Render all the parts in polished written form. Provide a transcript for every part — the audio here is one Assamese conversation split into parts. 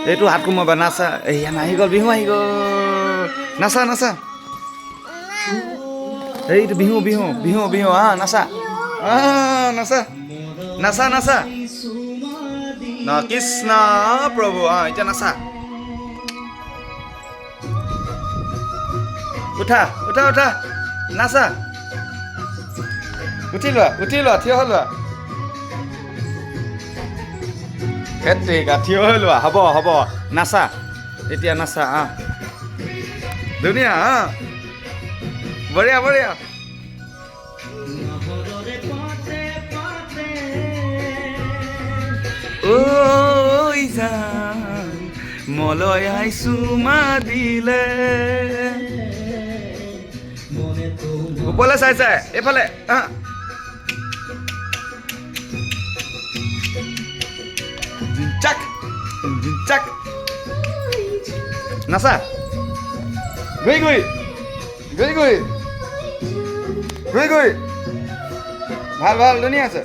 এইটো হাত কোমাবা নাচা এয়া আহি গ'ল বিহু আহি গ'ল নাচা নাচা এইটো বিহু বিহু বিহু বিহু নাচা নাচা নাচা নাচা ন কৃষ্ণ প্ৰভু এতিয়া নাচা উঠা উঠা উঠা নাচা উঠি লোৱা থিয় হৈ লোৱা থিয় হৈ লোৱা হ'ব হ'ব নাচা এতিয়া নাচা ধুনীয়া বঢ়িয়া বঢ়িয়া ঐ যান মলয়াই চুমা দিলে ওপৰলৈ চাই চাই এইফালে চাক নাচা গৈ গৈ গৈ গৈ গৈ গৈ ভাল ভাল ধুনীয়া আছে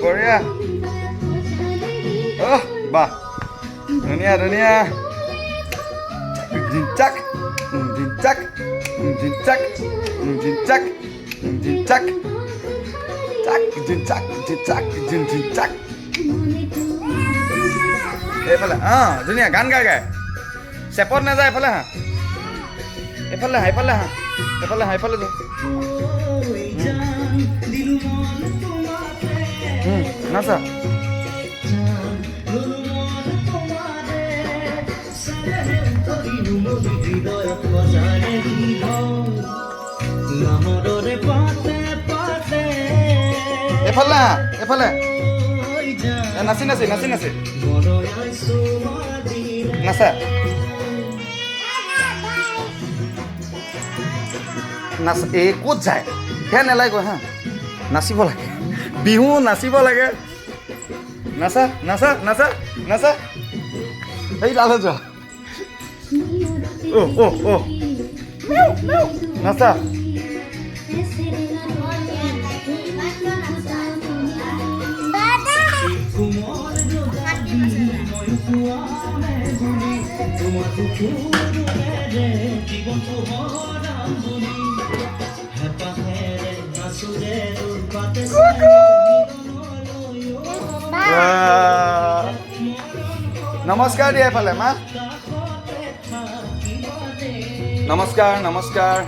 বঢ়িয়া বাহ ধুনীয়া ধুনীয়া চাক চাক চাক চাক চাক চাক চাক চাক এইফালে ধুনীয়া গান গাই গাই চেপত নাযায় এইফালে এইফালে এইফালে এইফালে এইফালে যা নাচা এইফালে এইফালে নাচি নাচি নাচি নাচি নাচা নাচ এই ক'ত যায় সেয়া নেলাগিব নাচিব লাগে বিহু নাচিব লাগে নাচা নাচা নাচা নাচা সেই তালৈ যোৱা নাচা নমস্কাৰ দিয়া এইফালে মা নমস্কাৰ নমস্কাৰ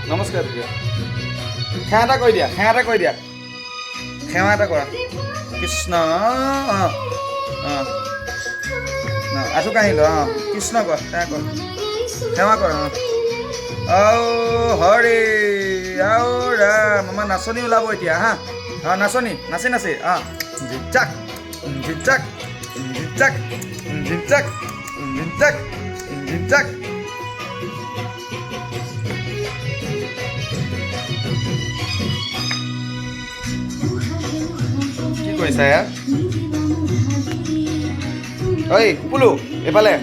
নমস্কাৰ দিয়া সেৱা এটা কৰি দিয়া সেৱা এটা কৰি দিয়া সেৱা এটা কৰা কৃষ্ণ আঁঠু কাঢ়ি লোৱা কৃষ্ণ কৰ সেৱা কৰ হৰি ৰাম আমাৰ নাচনী ওলাব এতিয়া নাচনী নাচি নাচি ঝিকচাক ঝিকচাক ঝিকচাক ঝিকচাক ঝিকচাক ঝিকচাক কি কৰিছা ইয়াৰ ঐ কুকুলু এইফালে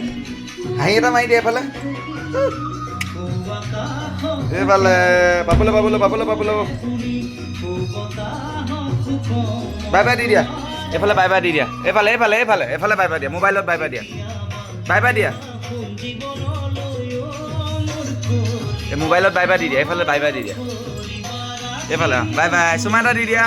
হাঁহি এটা মাৰি দিয়ে এইফালে এইফালে পাবলৈ পাবলৈ পাবলৈ পাবলৈ বাই বাই দি দিয়া এইফালে বাই বাই দি দিয়া এইফালে এইফালে এইফালে এইফালে বাই বাই দিয়া মোবাইলত বাই বাই দিয়া বাই বাই দিয়া এই মোবাইলত বাই বাই দি দিয়া এইফালে বাই বাই দি দিয়া এইফালে বাই বাই চুমা এটা দি দিয়া